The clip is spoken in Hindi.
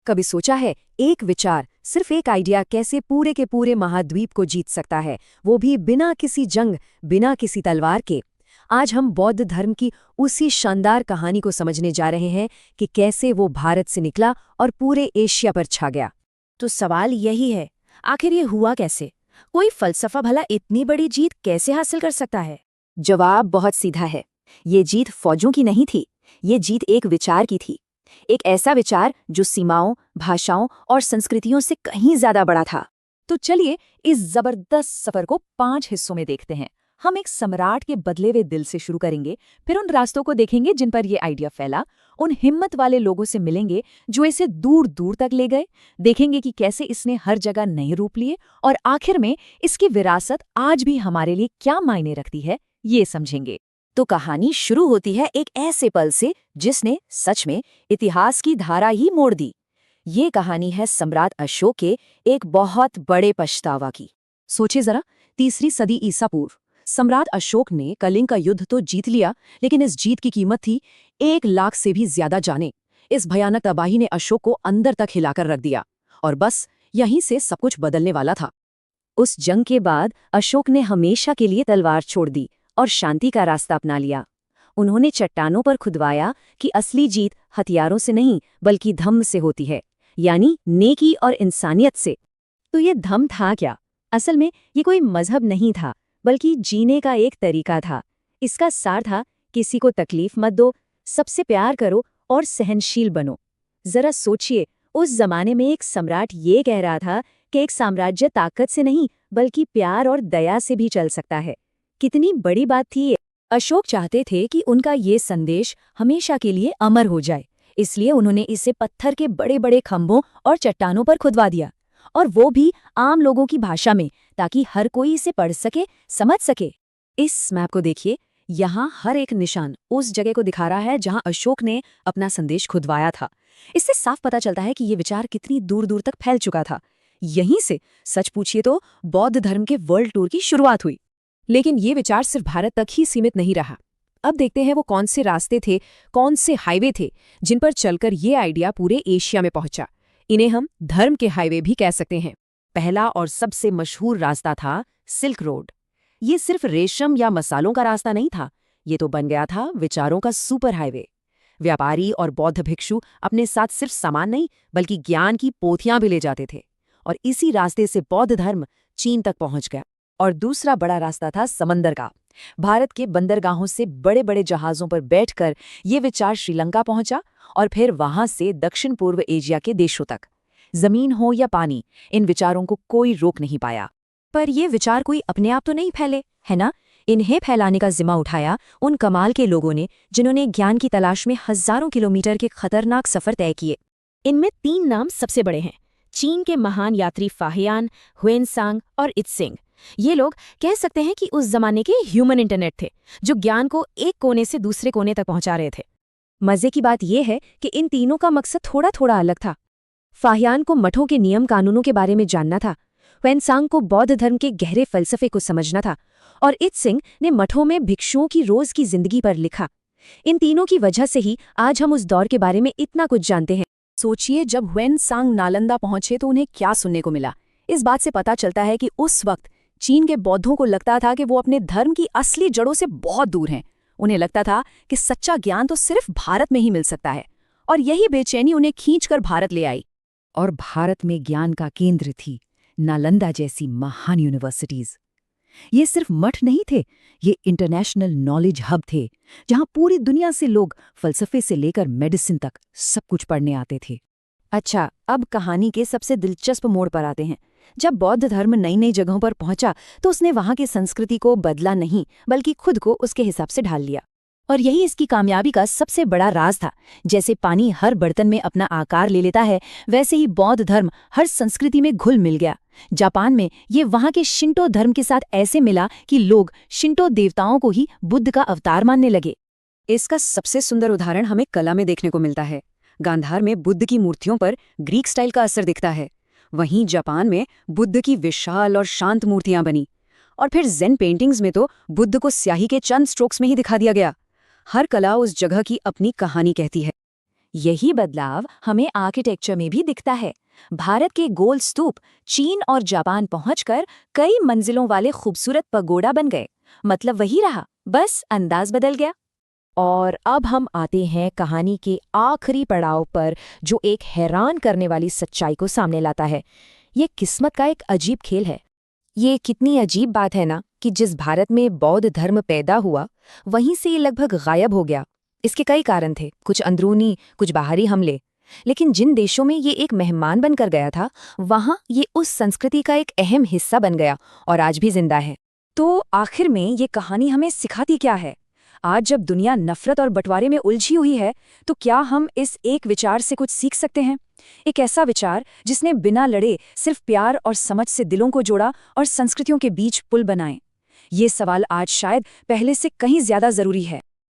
कभी सोचा है एक विचार, सिर्फ एक आइडिया कैसे पूरे के पूरे महाद्वीप को जीत सकता है, वो भी बिना किसी जंग, बिना किसी तलवार के। आज हम बौद्ध धर्म की उसी शानदार कहानी को समझने जा रहे हैं कि कैसे वो भारत से निकला और पूरे एशिया पर छा गया। तो सवाल यही है, आखिर ये हुआ कैसे? कोई फलसफा भला इतनी बड़ी जीत कैसे हासिल कर सकता है? जवाब बहुत सीधा है। ये जीत फौजों की नहीं थी, ये जीत एक विचार की थी। एक ऐसा विचार जो सीमाओं, भाषाओं और संस्कृतियों से कहीं ज्यादा बड़ा था। तो चलिए इस जबरदस्त सफर को 5 हिस्सों में देखते हैं। हम एक सम्राट के बदले हुए दिल से शुरू करेंगे, फिर उन रास्तों को देखेंगे जिन पर ये आइडिया फैला, उन हिम्मत वाले लोगों से मिलेंगे जो इसे दूर दूर तक ले गए, देखेंगे कि कैसे इसने हर जगह नए रूप लिए, और आखिर में इसकी विरासत आज भी हमारे लिए क्या मायने रखती है, ये समझेंगे। तो कहानी शुरू होती है एक ऐसे पल से जिसने सच में इतिहास की धारा ही मोड़ दी। ये कहानी है सम्राट अशोक के एक बहुत बड़े पछतावा की। सोचे जरा, 3री सदी ईसा पूर्व सम्राट अशोक ने कलिंग का युद्ध तो जीत लिया, लेकिन इस जीत की कीमत थी 1 लाख से भी ज्यादा जाने। इस भयानक तबाही ने अशोक को अंदर तक हिलाकर रख दिया, और बस यहीं से सब कुछ बदलने वाला था। उस जंग के बाद अशोक ने हमेशा के लिए तलवार छोड़ दी और शांति का रास्ता अपना लिया। उन्होंने चट्टानों पर खुदवाया कि असली जीत हथियारों से नहीं बल्कि धम्म से होती है, यानी नेकी और इंसानियत से। तो ये धम्म था क्या? असल में ये कोई मजहब नहीं था, बल्कि जीने का एक तरीका था। इसका सार था, किसी को तकलीफ मत दो, सबसे प्यार करो और सहनशील बनो। जरा सोचिए, उस जमाने में एक सम्राट ये कह रहा था कि एक साम्राज्य ताकत से नहीं बल्कि प्यार और दया से भी चल सकता है। कितनी बड़ी बात थी ये। अशोक चाहते थे कि उनका ये संदेश हमेशा के लिए अमर हो जाए, इसलिए उन्होंने इसे पत्थर के बड़े बड़े खंभों और चट्टानों पर खुदवा दिया, और वो भी आम लोगों की भाषा में, ताकि हर कोई इसे पढ़ सके, समझ सके। इस मैप को देखिए, यहाँ हर एक निशान उस जगह को दिखा रहा है जहाँ अशोक ने अपना संदेश खुदवाया था। इससे साफ पता चलता है कि ये विचार कितनी दूर दूर तक फैल चुका था। यहीं से सच पूछिए तो बौद्ध धर्म के वर्ल्ड टूर की शुरुआत हुई। लेकिन ये विचार सिर्फ भारत तक ही सीमित नहीं रहा। अब देखते हैं वो कौन से रास्ते थे, कौन से हाईवे थे जिन पर चलकर ये आइडिया पूरे एशिया में पहुंचा। इन्हें हम धर्म के हाईवे भी कह सकते हैं। पहला और सबसे मशहूर रास्ता था सिल्क रोड। ये सिर्फ रेशम या मसालों का रास्ता नहीं था, ये तो बन गया था विचारों का सुपर हाईवे। व्यापारी और बौद्ध भिक्षु अपने साथ सिर्फ सामान नहीं बल्कि ज्ञान की पोथियां भी ले जाते थे, और इसी रास्ते से बौद्ध धर्म चीन तक पहुंच गया। और दूसरा बड़ा रास्ता था समंदर का। भारत के बंदरगाहों से बड़े बड़े जहाज़ों पर बैठकर ये विचार श्रीलंका पहुंचा, और फिर वहां से दक्षिण पूर्व एशिया के देशों तक। जमीन हो या पानी, इन विचारों को कोई रोक नहीं पाया। पर ये विचार कोई अपने आप तो नहीं फैले, है ना? इन्हें फैलाने का जिम्मा उठाया उन कमाल के लोगों ने जिन्होंने ज्ञान की तलाश में हजारों किलोमीटर के खतरनाक सफर तय किए। इनमें 3 नाम सबसे बड़े हैं, चीन के महान यात्री फाहियान, हुएनसांग और इत्सिंग। ये लोग कह सकते हैं कि उस जमाने के ह्यूमन इंटरनेट थे, जो ज्ञान को एक कोने से दूसरे कोने तक पहुंचा रहे थे। मजे की बात यह है कि इन तीनों का मकसद थोड़ा थोड़ा अलग था। फाहियान को मठों के नियम कानूनों के बारे में जानना था, हुएनसांग को बौद्ध धर्म के गहरे फलसफे को समझना था, और इत्सिंग ने मठों में भिक्षुओं की रोज की जिंदगी पर लिखा। इन तीनों की वजह से ही आज हम उस दौर के बारे में इतना कुछ जानते हैं। सोचिए, जब हुएनसांग नालंदा पहुंचे तो उन्हें क्या सुनने को मिला। इस बात से पता चलता है कि उस वक्त चीन के बौद्धों को लगता था कि वो अपने धर्म की असली जड़ों से बहुत दूर हैं। उन्हें लगता था कि सच्चा ज्ञान तो सिर्फ भारत में ही मिल सकता है, और यही बेचैनी उन्हें खींचकर भारत ले आई। और भारत में ज्ञान का केंद्र थी नालंदा जैसी महान यूनिवर्सिटीज। ये सिर्फ मठ नहीं थे, ये इंटरनेशनल नॉलेज हब थे, जहां पूरी दुनिया से लोग फलसफे से लेकर मेडिसिन तक सब कुछ पढ़ने आते थे। अच्छा, अब कहानी के सबसे दिलचस्प मोड़ पर आते हैं। जब बौद्ध धर्म नई नई जगहों पर पहुंचा तो उसने वहां की संस्कृति को बदला नहीं बल्कि खुद को उसके हिसाब से ढाल लिया, और यही इसकी कामयाबी का सबसे बड़ा राज था। जैसे पानी हर बर्तन में अपना आकार ले लेता है, वैसे ही बौद्ध धर्म हर संस्कृति में घुल मिल गया। जापान में ये वहां के शिंटो धर्म के साथ ऐसे मिला कि लोग शिंटो देवताओं को ही बुद्ध का अवतार मानने लगे। इसका सबसे सुंदर उदाहरण हमें कला में देखने को मिलता है। गांधार में बुद्ध की मूर्तियों पर ग्रीक स्टाइल का असर दिखता है। वहीं जापान में बुद्ध की विशाल और शांत मूर्तियां बनी, और फिर ज़ेन पेंटिंग्स में तो बुद्ध को स्याही के चंद स्ट्रोक्स में ही दिखा दिया गया। हर कला उस जगह की अपनी कहानी कहती है। यही बदलाव हमें आर्किटेक्चर में भी दिखता है। भारत के गोल स्तूप चीन और जापान पहुंचकर कई मंजिलों वाले खूबसूरत पगोडा बन गए। मतलब वही रहा, बस अंदाज बदल गया। और अब हम आते हैं कहानी के आखिरी पड़ाव पर, जो एक हैरान करने वाली सच्चाई को सामने लाता है। ये किस्मत का एक अजीब खेल है। ये कितनी अजीब बात है ना कि जिस भारत में बौद्ध धर्म पैदा हुआ, वहीं से ये लगभग गायब हो गया। इसके कई कारण थे, कुछ अंदरूनी, कुछ बाहरी हमले। लेकिन जिन देशों में ये एक मेहमान बनकर गया था, वहाँ ये उस संस्कृति का एक अहम हिस्सा बन गया और आज भी जिंदा है। तो आखिर में ये कहानी हमें सिखाती क्या है? आज जब दुनिया नफरत और बंटवारे में उलझी हुई है, तो क्या हम इस एक विचार से कुछ सीख सकते हैं? एक ऐसा विचार जिसने बिना लड़े सिर्फ प्यार और समझ से दिलों को जोड़ा और संस्कृतियों के बीच पुल बनाए। ये सवाल आज शायद पहले से कहीं ज्यादा जरूरी है।